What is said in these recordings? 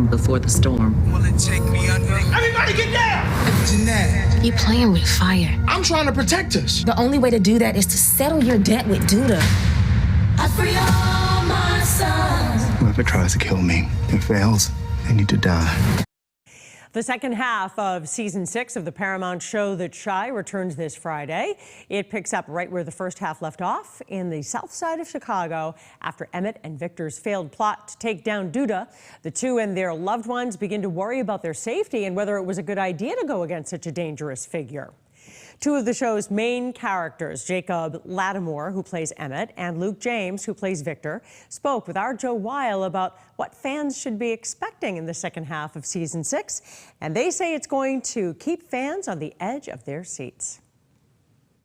calm before the storm. Will it take me under? Everybody get down! Jeanette. You playing with fire. I'm trying to protect us. The only way to do that is to settle your debt with Duda. I free all my sons. Whoever tries to kill me and fails, they need to die. The second half of season 6 of the Paramount show The Chi returns this Friday. It picks up right where the first half left off in the south side of Chicago after Emmett and Victor's failed plot to take down Duda. The two and their loved ones begin to worry about their safety and whether it was a good idea to go against such a dangerous figure. Two of the show's main characters, Jacob Latimore, who plays Emmett, and Luke James, who plays Victor, spoke with our Joe Weil about what fans should be expecting in the second half of season 6. And they say it's going to keep fans on the edge of their seats.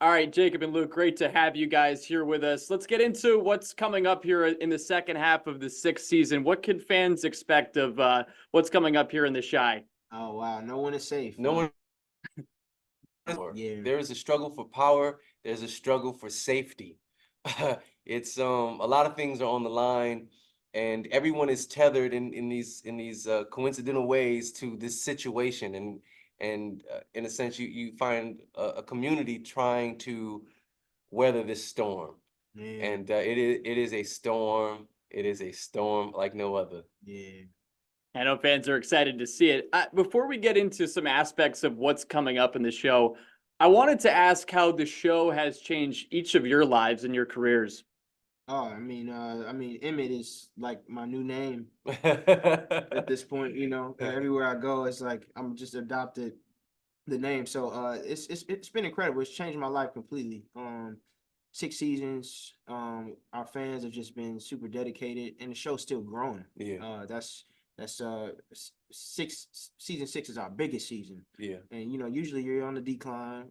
All right, Jacob and Luke, great to have you guys here with us. Let's get into what's coming up here in the second half of the 6th season. What can fans expect of what's coming up here in the Chi? Oh, wow. No one is safe. No one. Yeah. There is a struggle for power. There's a struggle for safety. It's a lot of things are on the line, and everyone is tethered in these coincidental ways to this situation. And in a sense, you find a community trying to weather this storm. Yeah. And it is a storm. It is a storm like no other. Yeah. I know fans are excited to see it. Before we get into some aspects of what's coming up in the show, I wanted to ask how the show has changed each of your lives and your careers. Oh, I mean, Emmett is like my new name at this point. You know, everywhere I go, it's like I'm just adopted the name. So it's been incredible. It's changed my life completely. 6 seasons. Our fans have just been super dedicated, and the show's still growing. Yeah. That's season 6 is our biggest season. Yeah. And you know, usually you're on the decline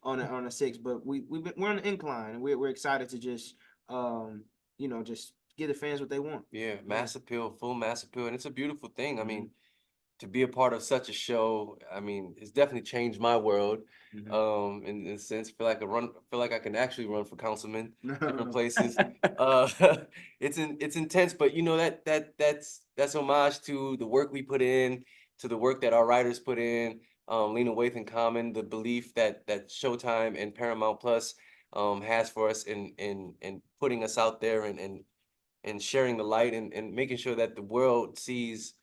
on a 6, but we're on the incline, and we're excited to just just give the fans what they want. Yeah, mass appeal, full mass appeal, and it's a beautiful thing. I mean, to be a part of such a show, I mean, it's definitely changed my world. In a sense, feel like I can actually run for councilman, different places. It's intense, but you know that's homage to the work we put in, to the work that our writers put in. Lena Waithe and Common, the belief that Showtime and Paramount Plus has for us in putting us out there and sharing the light and making sure that the world sees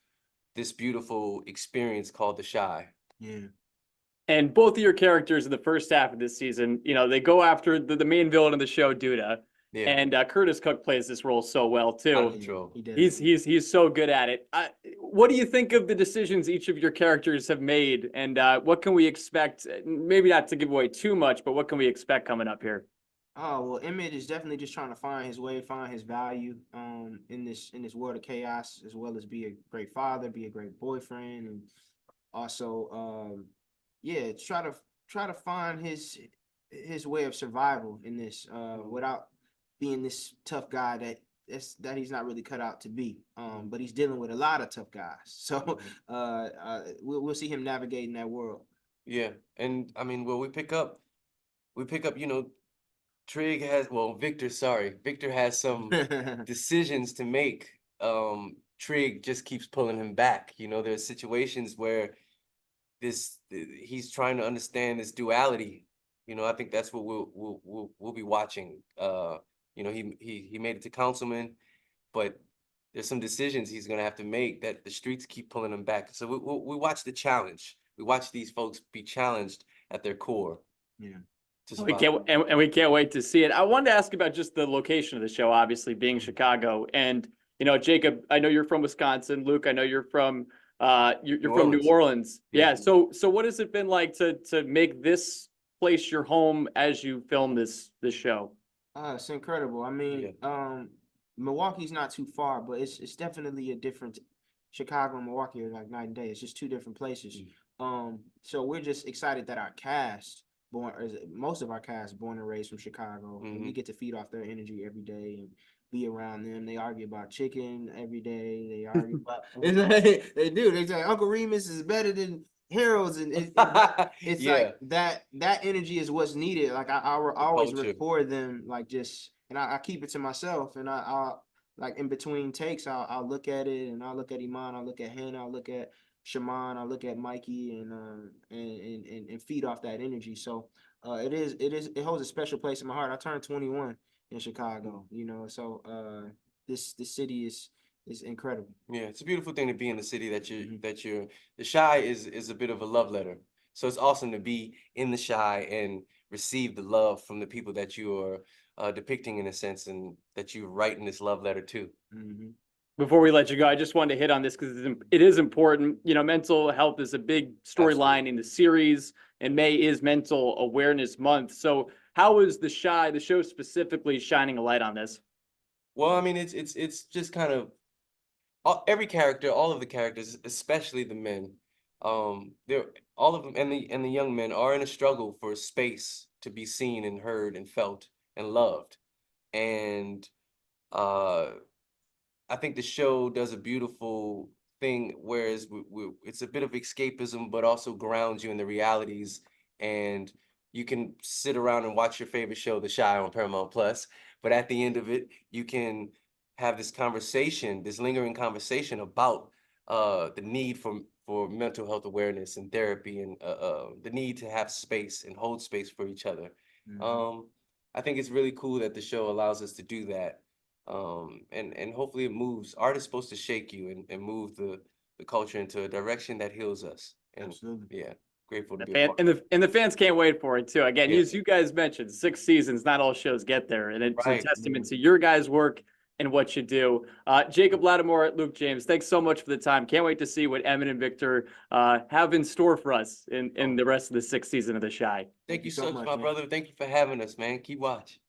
this beautiful experience called The Chi. Yeah. And both of your characters in the first half of this season, you know, they go after the main villain of the show, Duda. Yeah. And Curtis Cook plays this role so well Out too. of control. He's so good at it. What do you think of the decisions each of your characters have made, and what can we expect? Maybe not to give away too much, but what can we expect coming up here? Oh, well, Emmett is definitely just trying to find his way, find his value in this world of chaos, as well as be a great father, be a great boyfriend, and also try to find his way of survival in this without being this tough guy that he's not really cut out to be. But he's dealing with a lot of tough guys. So we'll see him navigating that world. Yeah, and I mean, well, we pick up, you know, Victor has some decisions to make. Trig just keeps pulling him back. You know, there's situations where he's trying to understand this duality. You know, I think that's what we'll be watching. You know, he made it to councilman, but there's some decisions he's gonna have to make that the streets keep pulling him back. So we watch the challenge. We watch these folks be challenged at their core. Yeah. We can't wait to see it. I wanted to ask about just the location of the show, obviously being Chicago. And, you know, Jacob, I know you're from Wisconsin. Luke, I know you're from from New Orleans. Yeah. So what has it been like to make this place your home as you film this show? It's incredible. I mean, Milwaukee's not too far, but it's definitely a different. Chicago and Milwaukee are like night and day. It's just two different places. So we're just excited that our cast, most of our cast, born and raised from Chicago, and we get to feed off their energy every day and be around them. They argue about chicken every day. They argue about they do. They say Uncle Remus is better than Harold's, and it's like that energy is what's needed. Like I always record them, like just, and I keep it to myself, and I like in between takes, I'll look at it and I'll look at Iman, I'll look at Hannah, I'll look at Shaman, I'll look at Mikey and feed off that energy. So it holds a special place in my heart. I turned 21 in Chicago, you know, so this city is incredible. Yeah, it's a beautiful thing to be in the city that you're the Shy is a bit of a love letter. So it's awesome to be in the Shy and receive the love from the people that you are depicting in a sense, and that you're writing this love letter to. Before we let you go, I just wanted to hit on this because it is important. You know, mental health is a big storyline in the series, and May is Mental Awareness Month. So how is the show specifically shining a light on this? Well, I mean, it's just kind of every character, all of the characters, especially the men, they're all of them, and the young men are in a struggle for space to be seen and heard and felt and loved. And I think the show does a beautiful thing, whereas it's a bit of escapism, but also grounds you in the realities. And you can sit around and watch your favorite show, The Shy, on Paramount Plus. But at the end of it, you can have this conversation, this lingering conversation about the need for mental health awareness and therapy, and the need to have space and hold space for each other. I think it's really cool that the show allows us to do that. And hopefully it moves. Art is supposed to shake you and move the culture into a direction that heals us. And Absolutely. yeah, grateful to be a part. And the fans can't wait for it too. Again, Yeah. as you guys mentioned, 6 seasons, not all shows get there. And it's Right. a testament to your guys' work and what you do. Jacob Latimore, Luke James, thanks so much for the time. Can't wait to see what Emmett and Victor have in store for us in the rest of the 6th season of The Shy. Thank you so much, my brother. Thank you for having us, man. Keep watching.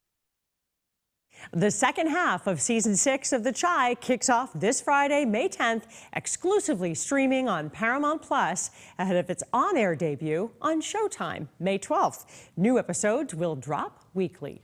The second half of season 6 of The Shy kicks off this Friday, May 10th, exclusively streaming on Paramount Plus ahead of its on-air debut on Showtime, May 12th. New episodes will drop weekly.